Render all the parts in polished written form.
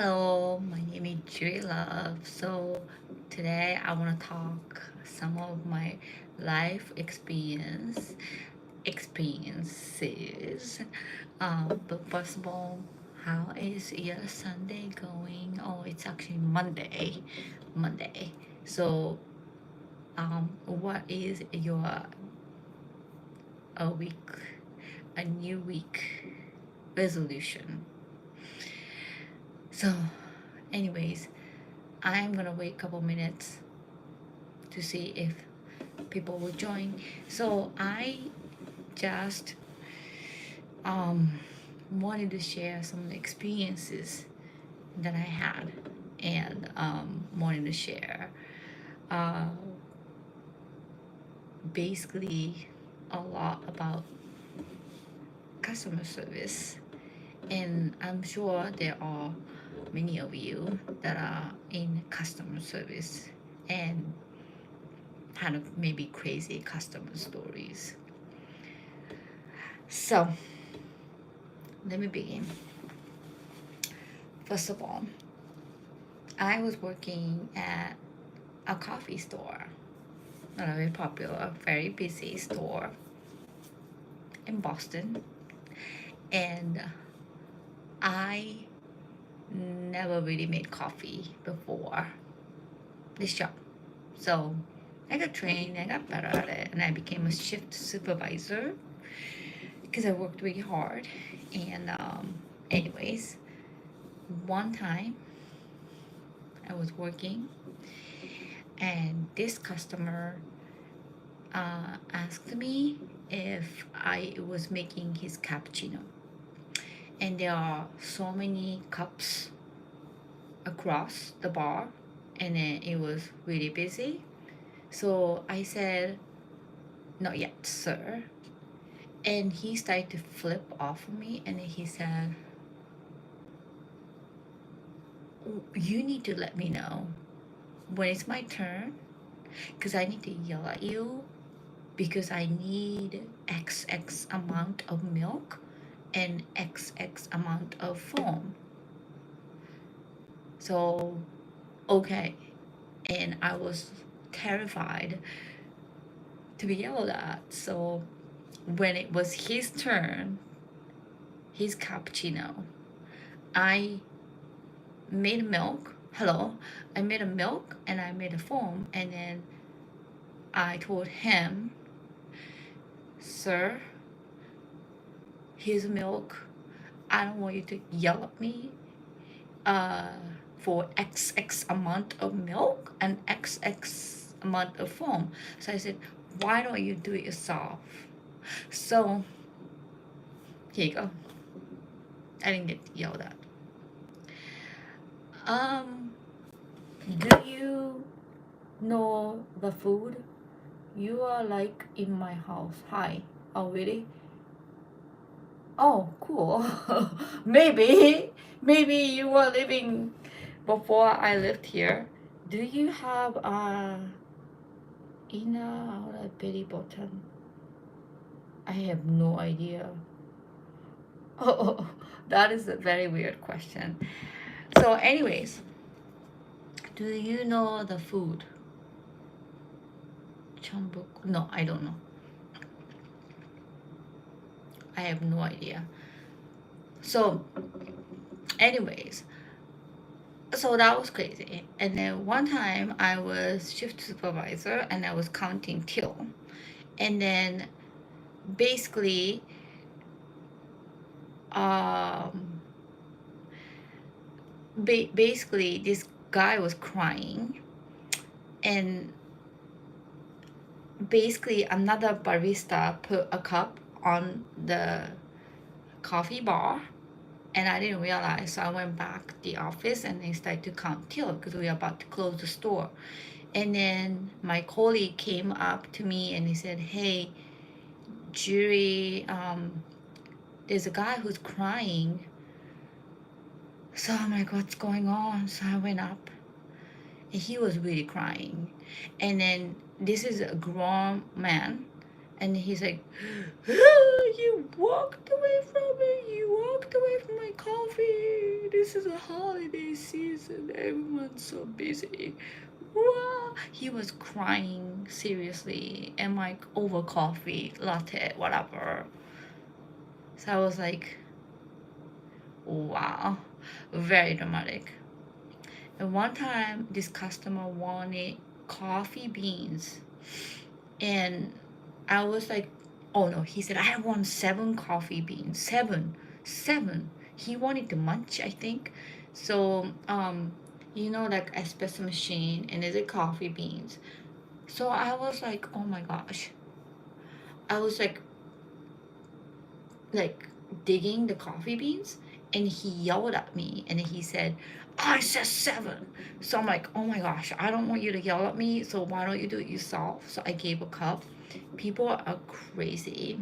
Hello, my name is Julie Love. So today I want to talk some of my life experiences. But first of all, how is your Sunday going? Oh, it's actually Monday. Monday. So what is your a week, a new week resolution? So, anyways, I'm gonna wait a couple minutes to see if people will join. So I just um, wanted to share some experiences that I had and wanted to share uh, basically a lot about customer service. And I'm sure there are many of you that are in customer service and kind of maybe crazy customer stories. So let me begin. First of all, I was working at a coffee store, a very popular, very busy store in Boston, and I never really made coffee before this job. So I got trained, I got better at it, and I became a shift supervisor because I worked really hard. And anyways, one time I was working, and this customer asked me if I was making his cappuccino. And there are so many cups across the bar, and then it was really busy. So I said, "Not yet, sir." And he started to flip off of me, and then he said, "You need to let me know when it's my turn, because I need to yell at you because I need XX amount of milk and XX amount of foam." So, okay. And I was terrified to be yelled at. So, when it was his turn, his cappuccino, I made milk. Hello. I made a milk and I made a foam. And then I told him, "Sir, here's milk. I don't want you to yell at me uh, for XX amount of milk and XX amount of foam." So I said, "Why don't you do it yourself?" So here you go. I didn't get yelled at. Um, do you know the food? You are like in my house. Hi. Oh, really? Oh, cool. maybe you were living before I lived here. Do you have inner outer belly button? I have no idea. Oh, that is a very weird question. So, anyways, do you know the food? Chambuk? No, I don't know. I have no idea. So, anyways, so that was crazy. And then one time I was shift supervisor and I was counting till. And then basically, um, basically this guy was crying, and basically another barista put a cup on the coffee bar, and I didn't realize. So I went back to the office and they started to count till because we were about to close the store. And then my colleague came up to me and he said, "Hey, Jury, there's a guy who's crying." So I'm like, "What's going on?" So I went up and he was really crying. And then this is a grown man, and he's like, "You walked away from me. You walked away from my coffee. this is a holiday season. Everyone's so busy. Wow. He was crying seriously and like over coffee, latte, whatever. So I was like, wow, very dramatic. And one time, this customer wanted coffee beans, and I was like, oh no, he said, I want 7 coffee beans. 7. He wanted the munch, I think. So, like espresso machine, and there's a coffee beans. So I was like, oh my gosh. I was like digging the coffee beans, and he yelled at me, and he said, I said 7. So I'm like, oh my gosh, I don't want you to yell at me, so why don't you do it yourself? So I gave a cup. People are crazy.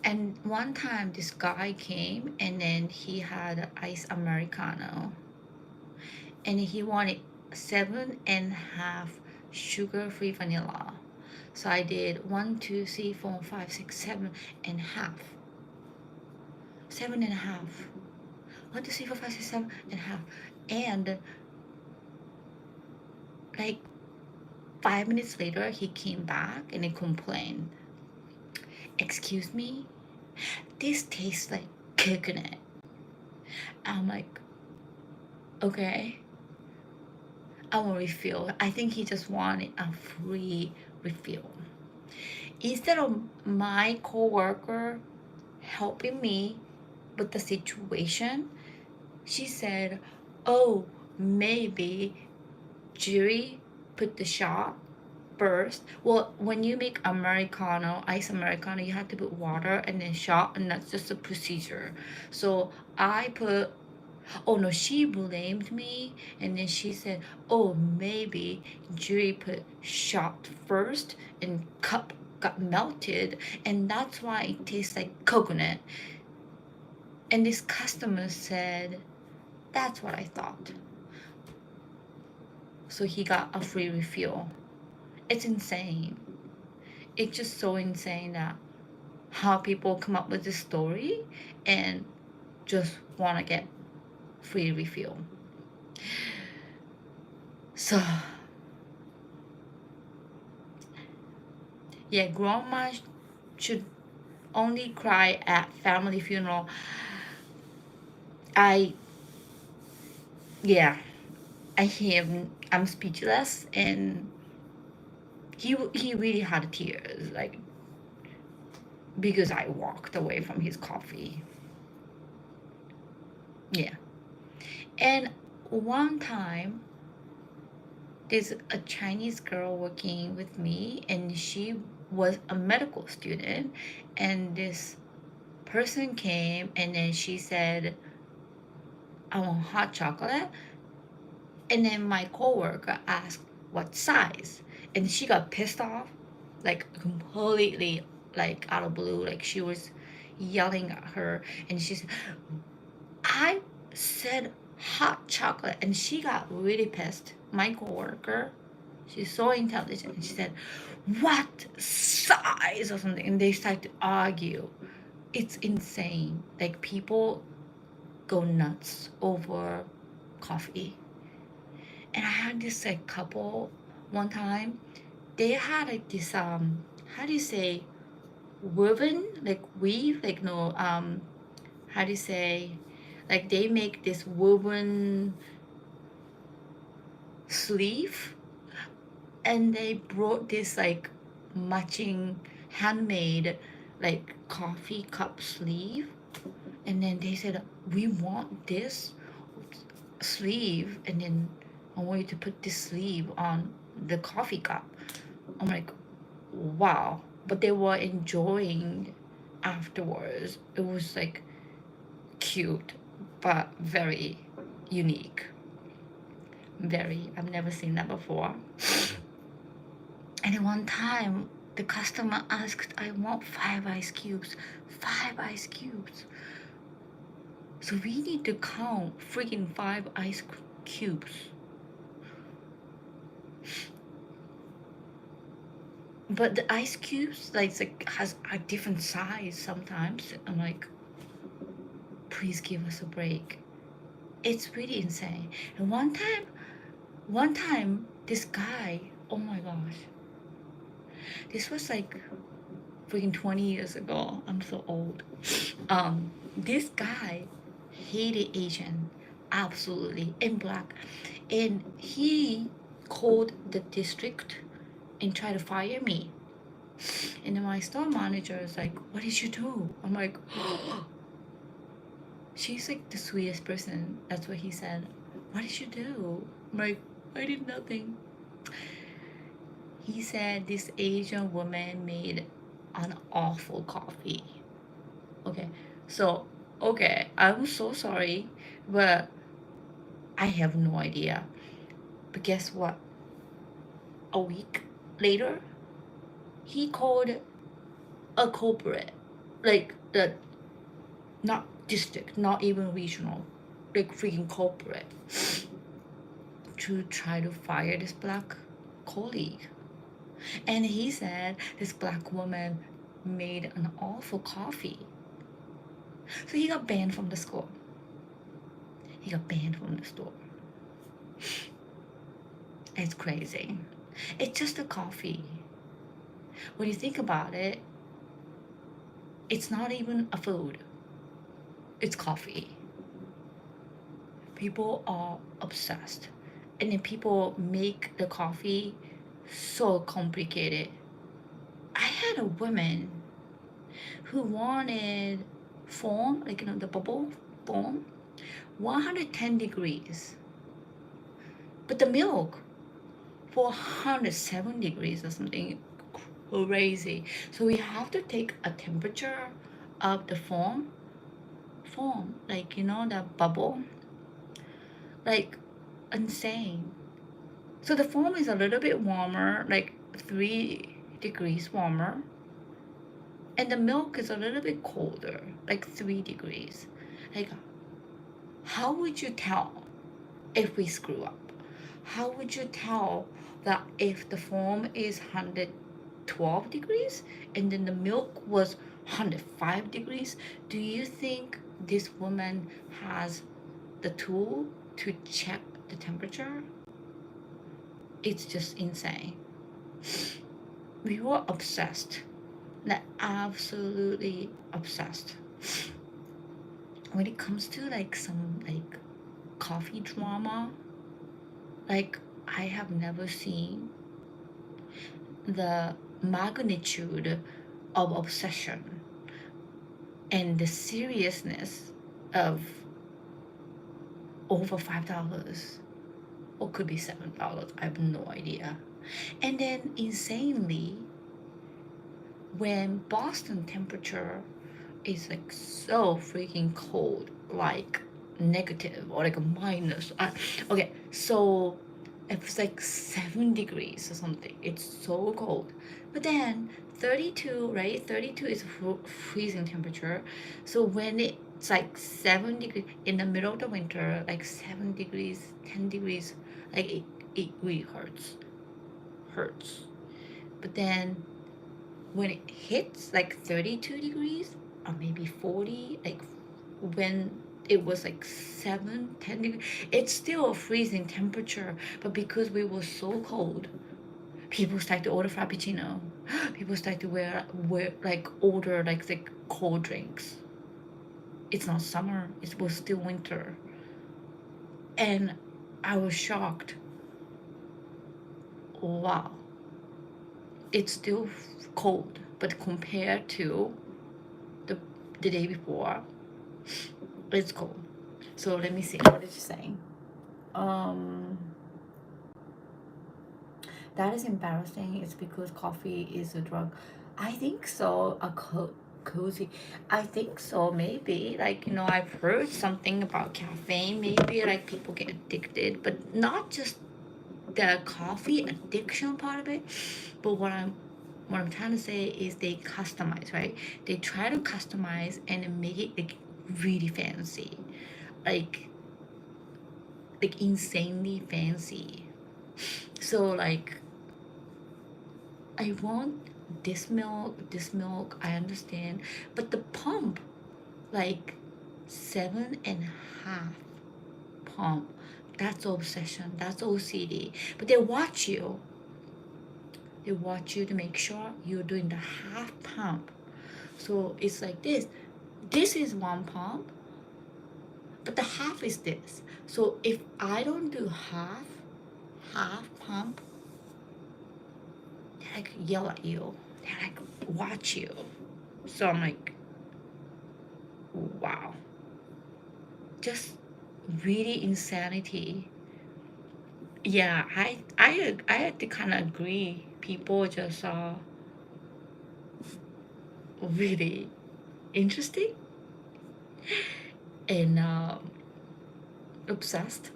And one time this guy came, and then he had ice Americano, and he wanted 7.5 sugar-free vanilla. So I did 1, 2, 3, 4, 5, 6, 7.5. 7.5. 1, 2, 3, 4, 5, 6, 7.5. And like 5 minutes later, he came back and he complained, excuse me, this tastes like coconut. I'm like, okay, I want refill. I think he just wanted a free refill. Instead of my coworker helping me with the situation, she said, oh, maybe Jury put the shot first. Well, when you make Americano, ice Americano, you have to put water and then shot, and that's just a procedure. So I put, oh no, she blamed me, and then she said, oh, maybe Jury put shot first and cup got melted, and that's why it tastes like coconut. And this customer said, that's what I thought. So he got a free refill. It's insane. It's just so insane that how people come up with this story and just want to get free refill. So yeah, grandma should only cry at family funeral. I'm speechless, and he really had tears, like, because I walked away from his coffee. Yeah. And one time, there's a Chinese girl working with me, and she was a medical student, and this person came, and then she said, I want hot chocolate. And then my coworker asked what size, and she got pissed off, like completely, like out of blue, like she was yelling at her, and she said, I said hot chocolate, and she got really pissed. My coworker, she's so intelligent, and she said, what size or something, and they started to argue. It's insane. Like, people go nuts over coffee. And I had this like couple one time. They had like this how do you say, woven, like weave, like no how do you say, like they make this woven sleeve, and they brought this like matching handmade like coffee cup sleeve, and then they said, we want this sleeve, and then I want you to put this sleeve on the coffee cup. I'm like, wow. But they were enjoying afterwards. It was like cute, but very unique. I've never seen that before. And then one time, the customer asked, I want 5 ice cubes. 5 ice cubes. So we need to count freaking 5 ice cubes. But the ice cubes like has a different size sometimes. I'm like, please give us a break. It's really insane. And one time, this guy, oh my gosh, this was like freaking 20 years ago. I'm so old. This guy hated Asian, absolutely, and black. And he called the district and tried to fire me. And then my store manager is like, "What did you do?" I'm like, she's like the sweetest person. That's what he said. "What did you do?" I'm like, "I did nothing." He said this Asian woman made an awful coffee. Okay, so, okay, I'm so sorry, but I have no idea. But guess what? A week later, he called a corporate, like the not district, not even regional, like freaking corporate, to try to fire this black colleague. And he said this black woman made an awful coffee. So he got banned from the school. He got banned from the store. It's crazy. It's just a coffee. When you think about it, it's not even a food. It's coffee. People are obsessed. And then people make the coffee so complicated. I had a woman who wanted foam, like the bubble foam, 110 degrees. But the milk, 407 degrees or something crazy. So we have to take a temperature of the foam, like the bubble, like insane. So the foam is a little bit warmer, like 3 degrees warmer, and the milk is a little bit colder, like 3 degrees. Like, how would you tell if we screw up? How would you tell that if the foam is 112 degrees and then the milk was 105 degrees? Do you think this woman has the tool to check the temperature? It's just insane. We were obsessed, like absolutely obsessed. When it comes to like some like coffee drama, like I have never seen the magnitude of obsession and the seriousness of over $5 or could be $7. I have no idea. And then insanely, when Boston temperature is like so freaking cold, like negative or like a minus. Okay, so it's like 7 degrees or something. It's so cold. But then 32, right? 32 is freezing temperature. So when it's like 7 degrees in the middle of the winter, like 7 degrees, 10 degrees, like it really hurts. But then when it hits like 32 degrees or maybe 40, like when it was like 7-10 degrees, it's still a freezing temperature, but because we were so cold, people started to order frappuccino. People started to wear like order like cold drinks. It's not summer, it was still winter. And I was shocked. Wow, it's still cold, but compared to the day before, it's cold. So let me see. What is it saying? That is embarrassing. It's because coffee is a drug. I think so. Cozy. I think so. Maybe I've heard something about caffeine. Maybe like people get addicted, but not just the coffee addiction part of it. But what I'm trying to say is they customize, right? They try to customize and make it like really fancy, like insanely fancy. So like, I want this milk, I understand, but the pump, like 7.5 pump. That's obsession. That's OCD. But they watch you. They watch you to make sure you're doing the half pump. So it's like this. This is one pump, but the half is this. So if I don't do half pump, they like yell at you. They like watch you. So I'm like, wow. Just really insanity. Yeah, I had to kind of agree. People just are really interesting and obsessed.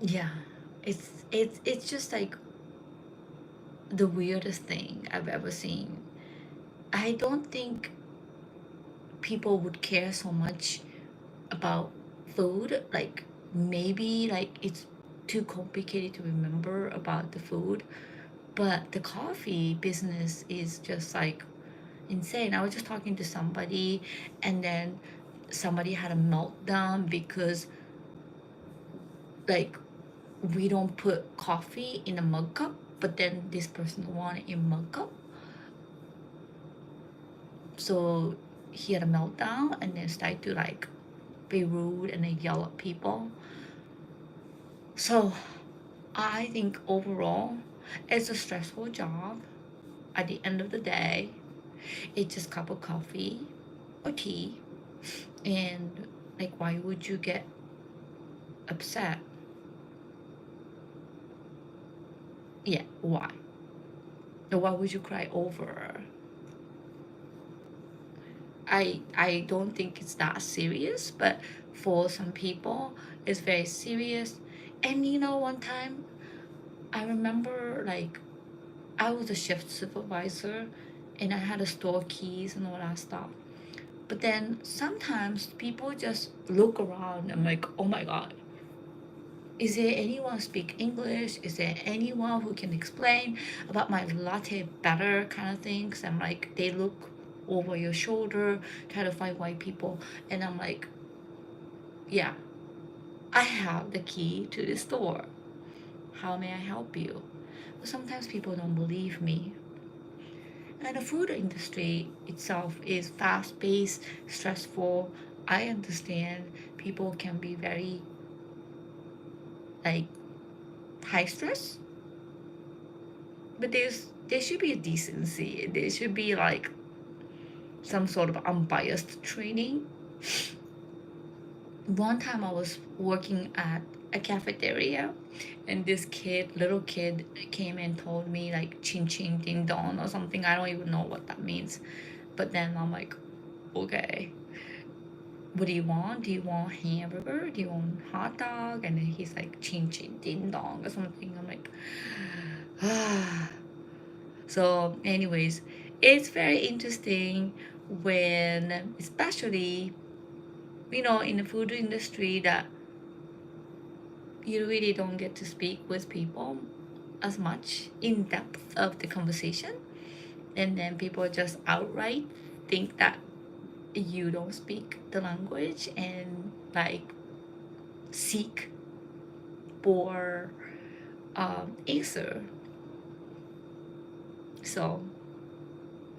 Yeah, it's just like the weirdest thing I've ever seen. I don't think people would care so much about food. Like maybe like it's too complicated to remember about the food, but the coffee business is just like insane. I was just talking to somebody, and then somebody had a meltdown because like we don't put coffee in a mug cup, but then this person wanted in mug cup. So he had a meltdown and then started to like be rude and then yell at people. So I think overall it's a stressful job. At the end of the day, it's just a cup of coffee or tea. And like, why would you get upset? Yeah, why? And why would you cry over? I don't think it's that serious, but for some people, it's very serious. And you know, one time I remember like I was a shift supervisor and I had a store keys and all that stuff. But then sometimes people just look around and like, oh my God, is there anyone speak English? Is there anyone who can explain about my latte better kind of things? I'm like, they look over your shoulder, try to find white people. And I'm like, yeah, I have the key to the store. How may I help you? But sometimes people don't believe me. And the food industry itself is fast-paced, stressful. I understand people can be very like high stress, but there should be a decency. There should be like some sort of unbiased training. One time I was working at a cafeteria and this little kid came and told me like chin chin ding dong or something. I don't even know what that means. But then I'm like, okay, what do you want? Do you want hamburger? Do you want hot dog? And then he's like chin chin ding dong or something. I'm like, ah. So anyways, it's very interesting when, especially, you know, in the food industry, that you really don't get to speak with people as much in depth of the conversation, and then people just outright think that you don't speak the language and like seek for answer. So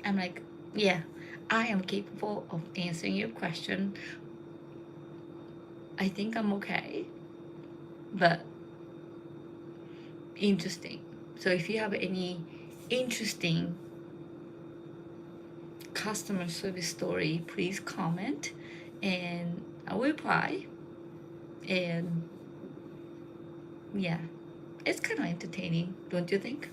I'm like, yeah, I am capable of answering your question. I think I'm okay, but interesting. So if you have any interesting customer service story, please comment and I will reply. And yeah, it's kind of entertaining, don't you think?